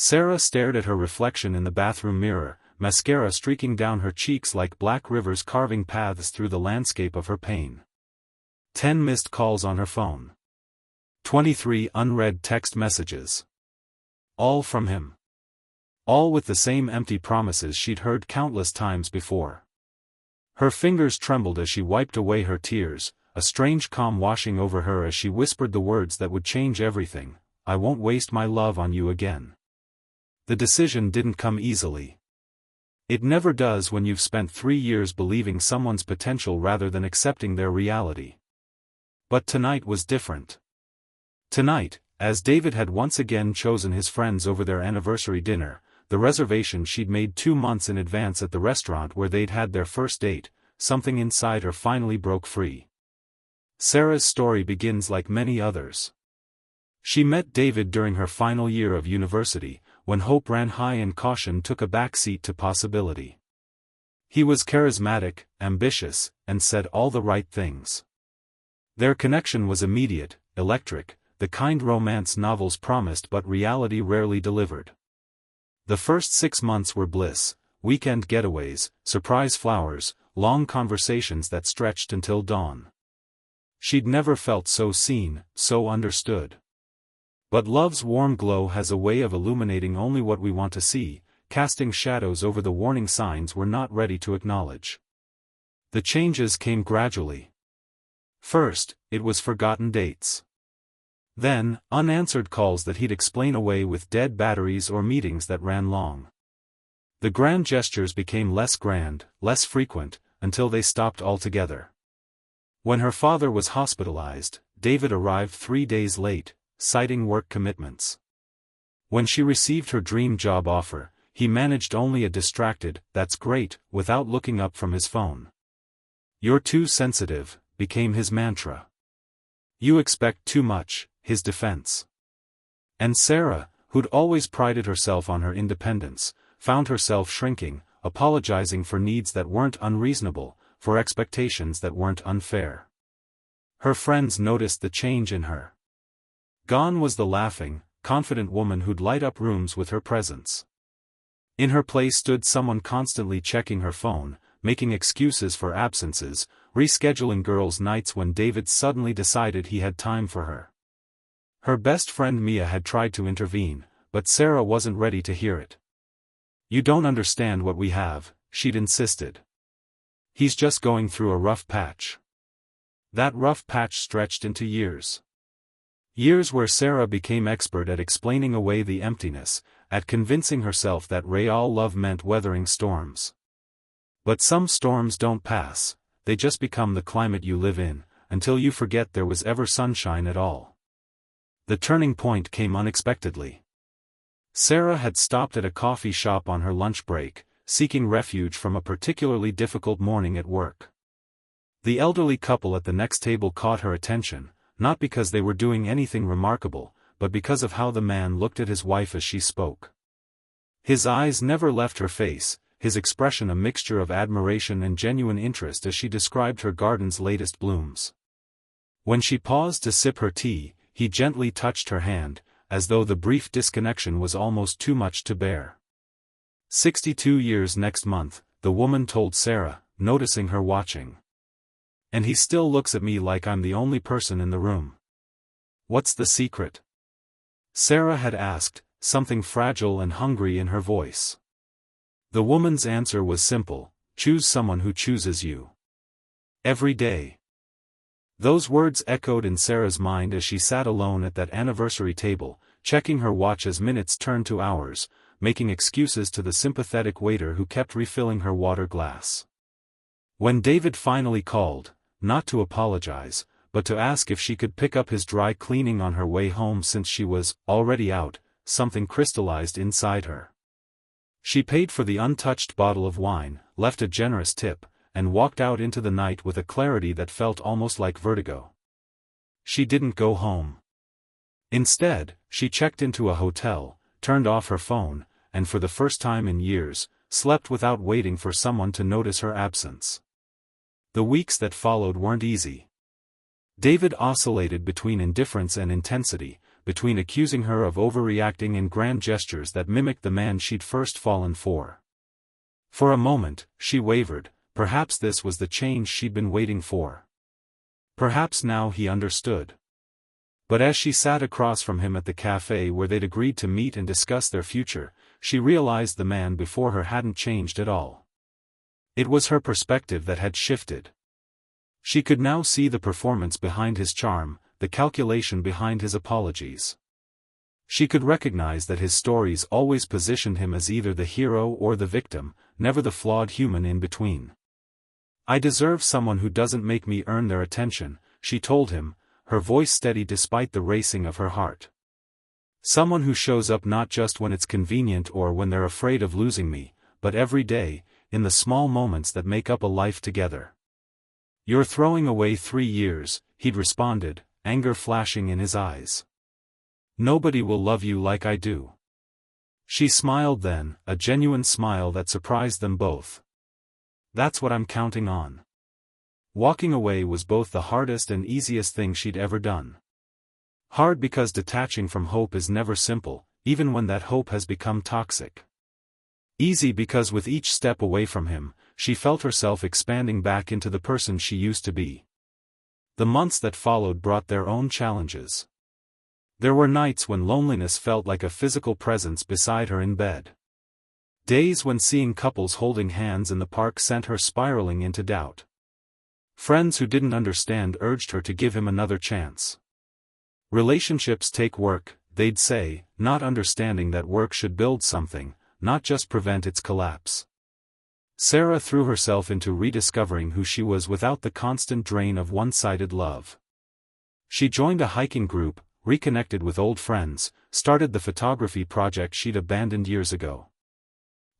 Sarah stared at her reflection in the bathroom mirror, mascara streaking down her cheeks like black rivers carving paths through the landscape of her pain. 10 missed calls on her phone. 23 unread text messages. All from him. All with the same empty promises she'd heard countless times before. Her fingers trembled as she wiped away her tears, a strange calm washing over her as she whispered the words that would change everything. I won't waste my love on you again. The decision didn't come easily. It never does when you've spent 3 years believing someone's potential rather than accepting their reality. But tonight was different. Tonight, as David had once again chosen his friends over their anniversary dinner, the reservation she'd made 2 months in advance at the restaurant where they'd had their first date, something inside her finally broke free. Sarah's story begins like many others. She met David during her final year of university, when hope ran high and caution took a backseat to possibility. He was charismatic, ambitious, and said all the right things. Their connection was immediate, electric, the kind romance novels promised but reality rarely delivered. The first 6 months were bliss, weekend getaways, surprise flowers, long conversations that stretched until dawn. She'd never felt so seen, so understood. But love's warm glow has a way of illuminating only what we want to see, casting shadows over the warning signs we're not ready to acknowledge. The changes came gradually. First, it was forgotten dates. Then, unanswered calls that he'd explain away with dead batteries or meetings that ran long. The grand gestures became less grand, less frequent, until they stopped altogether. When her father was hospitalized, David arrived 3 days late, citing work commitments. When she received her dream job offer, he managed only a distracted, "That's great," without looking up from his phone. "You're too sensitive," became his mantra. "You expect too much," his defense. And Sarah, who'd always prided herself on her independence, found herself shrinking, apologizing for needs that weren't unreasonable, for expectations that weren't unfair. Her friends noticed the change in her. Gone was the laughing, confident woman who'd light up rooms with her presence. In her place stood someone constantly checking her phone, making excuses for absences, rescheduling girls' nights when David suddenly decided he had time for her. Her best friend Mia had tried to intervene, but Sarah wasn't ready to hear it. "You don't understand what we have," she'd insisted. "He's just going through a rough patch." That rough patch stretched into years. Years where Sarah became expert at explaining away the emptiness, at convincing herself that real love meant weathering storms. But some storms don't pass, they just become the climate you live in, until you forget there was ever sunshine at all. The turning point came unexpectedly. Sarah had stopped at a coffee shop on her lunch break, seeking refuge from a particularly difficult morning at work. The elderly couple at the next table caught her attention, not because they were doing anything remarkable, but because of how the man looked at his wife as she spoke. His eyes never left her face, his expression a mixture of admiration and genuine interest as she described her garden's latest blooms. When she paused to sip her tea, he gently touched her hand, as though the brief disconnection was almost too much to bear. 62 years next month, the woman told Sarah, noticing her watching. "And he still looks at me like I'm the only person in the room. What's the secret?" Sarah had asked, something fragile and hungry in her voice. The woman's answer was simple: choose someone who chooses you. Every day. Those words echoed in Sarah's mind as she sat alone at that anniversary table, checking her watch as minutes turned to hours, making excuses to the sympathetic waiter who kept refilling her water glass. When David finally called, not to apologize, but to ask if she could pick up his dry cleaning on her way home since she was already out, something crystallized inside her. She paid for the untouched bottle of wine, left a generous tip, and walked out into the night with a clarity that felt almost like vertigo. She didn't go home. Instead, she checked into a hotel, turned off her phone, and for the first time in years, slept without waiting for someone to notice her absence. The weeks that followed weren't easy. David oscillated between indifference and intensity, between accusing her of overreacting in grand gestures that mimicked the man she'd first fallen for. For a moment, she wavered. Perhaps this was the change she'd been waiting for. Perhaps now he understood. But as she sat across from him at the cafe where they'd agreed to meet and discuss their future, she realized the man before her hadn't changed at all. It was her perspective that had shifted. She could now see the performance behind his charm, the calculation behind his apologies. She could recognize that his stories always positioned him as either the hero or the victim, never the flawed human in between. "I deserve someone who doesn't make me earn their attention," she told him, her voice steady despite the racing of her heart. "Someone who shows up not just when it's convenient or when they're afraid of losing me, but every day, in the small moments that make up a life together." "You're throwing away 3 years," he'd responded, anger flashing in his eyes. "Nobody will love you like I do." She smiled then, a genuine smile that surprised them both. "That's what I'm counting on." Walking away was both the hardest and easiest thing she'd ever done. Hard because detaching from hope is never simple, even when that hope has become toxic. Easy because with each step away from him, she felt herself expanding back into the person she used to be. The months that followed brought their own challenges. There were nights when loneliness felt like a physical presence beside her in bed. Days when seeing couples holding hands in the park sent her spiraling into doubt. Friends who didn't understand urged her to give him another chance. "Relationships take work," they'd say, not understanding that work should build something, not just prevent its collapse. Sarah threw herself into rediscovering who she was without the constant drain of one-sided love. She joined a hiking group, reconnected with old friends, started the photography project she'd abandoned years ago.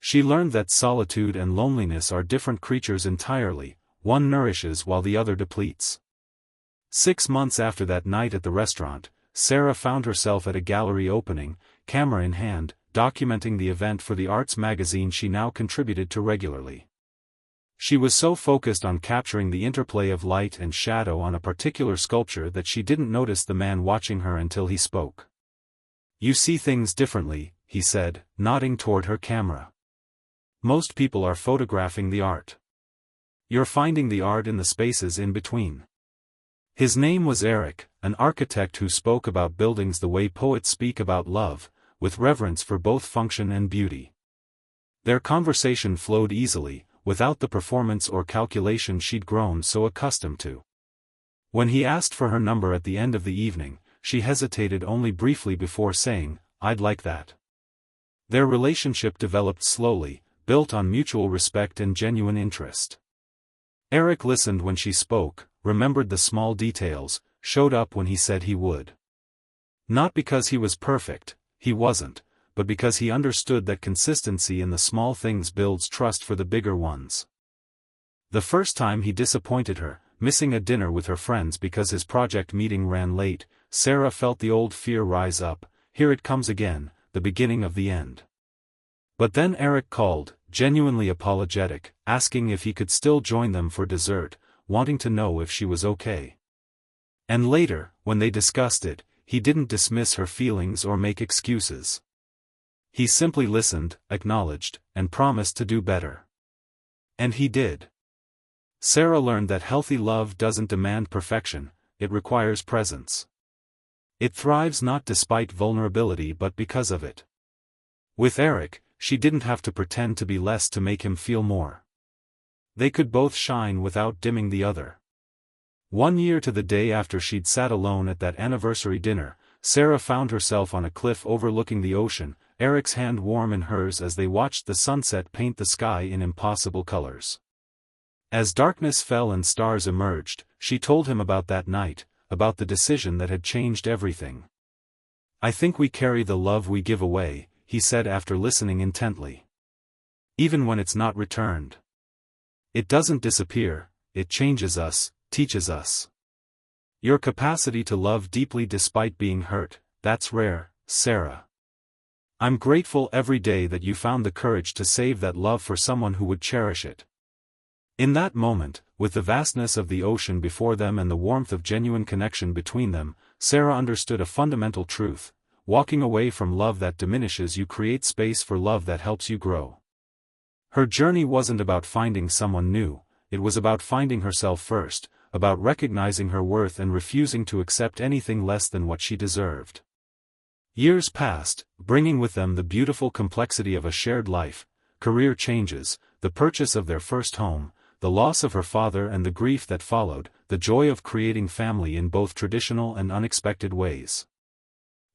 She learned that solitude and loneliness are different creatures entirely, one nourishes while the other depletes. 6 months after that night at the restaurant, Sarah found herself at a gallery opening, camera in hand, documenting the event for the arts magazine she now contributed to regularly. She was so focused on capturing the interplay of light and shadow on a particular sculpture that she didn't notice the man watching her until he spoke. "You see things differently," he said, nodding toward her camera. "Most people are photographing the art. You're finding the art in the spaces in between." His name was Eric, an architect who spoke about buildings the way poets speak about love, with reverence for both function and beauty. Their conversation flowed easily, without the performance or calculation she'd grown so accustomed to. When he asked for her number at the end of the evening, she hesitated only briefly before saying, "I'd like that." Their relationship developed slowly, built on mutual respect and genuine interest. Eric listened when she spoke, remembered the small details, showed up when he said he would. Not because he was perfect, he wasn't, but because he understood that consistency in the small things builds trust for the bigger ones. The first time he disappointed her, missing a dinner with her friends because his project meeting ran late, Sarah felt the old fear rise up, here it comes again, the beginning of the end. But then Eric called, genuinely apologetic, asking if he could still join them for dessert, wanting to know if she was okay. And later, when they discussed it, he didn't dismiss her feelings or make excuses. He simply listened, acknowledged, and promised to do better. And he did. Sarah learned that healthy love doesn't demand perfection, it requires presence. It thrives not despite vulnerability but because of it. With Eric, she didn't have to pretend to be less to make him feel more. They could both shine without dimming the other. 1 year to the day after she'd sat alone at that anniversary dinner, Sarah found herself on a cliff overlooking the ocean, Eric's hand warm in hers as they watched the sunset paint the sky in impossible colors. As darkness fell and stars emerged, she told him about that night, about the decision that had changed everything. "I think we carry the love we give away," he said after listening intently. "Even when it's not returned. It doesn't disappear, it changes us, teaches us. Your capacity to love deeply despite being hurt, that's rare, Sarah. I'm grateful every day that you found the courage to save that love for someone who would cherish it." In that moment, with the vastness of the ocean before them and the warmth of genuine connection between them, Sarah understood a fundamental truth: walking away from love that diminishes you creates space for love that helps you grow. Her journey wasn't about finding someone new, it was about finding herself first, about recognizing her worth and refusing to accept anything less than what she deserved. Years passed, bringing with them the beautiful complexity of a shared life, career changes, the purchase of their first home, the loss of her father and the grief that followed, the joy of creating family in both traditional and unexpected ways.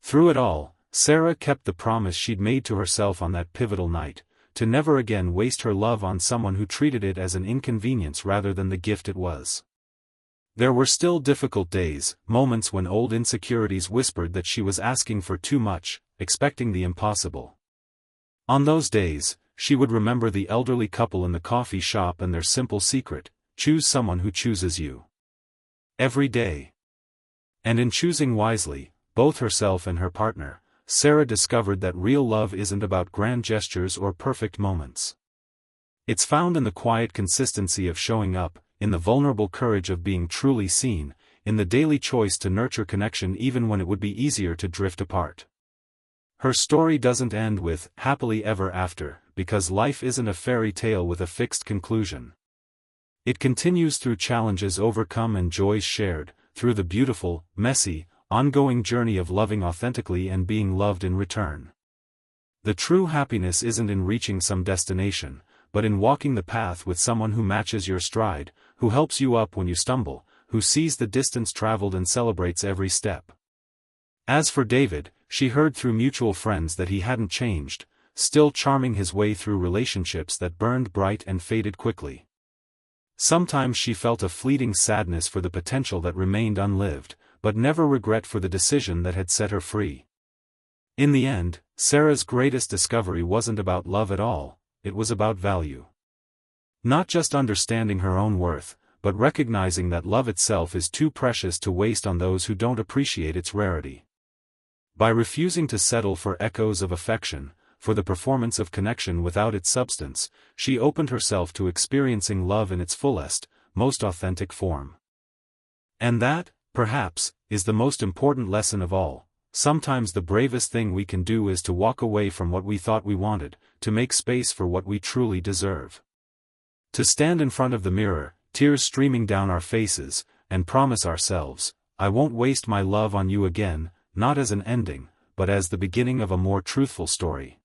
Through it all, Sarah kept the promise she'd made to herself on that pivotal night, to never again waste her love on someone who treated it as an inconvenience rather than the gift it was. There were still difficult days, moments when old insecurities whispered that she was asking for too much, expecting the impossible. On those days, she would remember the elderly couple in the coffee shop and their simple secret: choose someone who chooses you. Every day. And in choosing wisely, both herself and her partner, Sarah discovered that real love isn't about grand gestures or perfect moments. It's found in the quiet consistency of showing up, in the vulnerable courage of being truly seen, in the daily choice to nurture connection even when it would be easier to drift apart. Her story doesn't end with happily ever after, because life isn't a fairy tale with a fixed conclusion. It continues through challenges overcome and joys shared, through the beautiful, messy, ongoing journey of loving authentically and being loved in return. The true happiness isn't in reaching some destination, but in walking the path with someone who matches your stride, who helps you up when you stumble, who sees the distance traveled and celebrates every step. As for David, she heard through mutual friends that he hadn't changed, still charming his way through relationships that burned bright and faded quickly. Sometimes she felt a fleeting sadness for the potential that remained unlived, but never regret for the decision that had set her free. In the end, Sarah's greatest discovery wasn't about love at all, it was about value. Not just understanding her own worth, but recognizing that love itself is too precious to waste on those who don't appreciate its rarity. By refusing to settle for echoes of affection, for the performance of connection without its substance, she opened herself to experiencing love in its fullest, most authentic form. And that, perhaps, is the most important lesson of all. Sometimes the bravest thing we can do is to walk away from what we thought we wanted, to make space for what we truly deserve. To stand in front of the mirror, tears streaming down our faces, and promise ourselves, I won't waste my love on you again, not as an ending, but as the beginning of a more truthful story.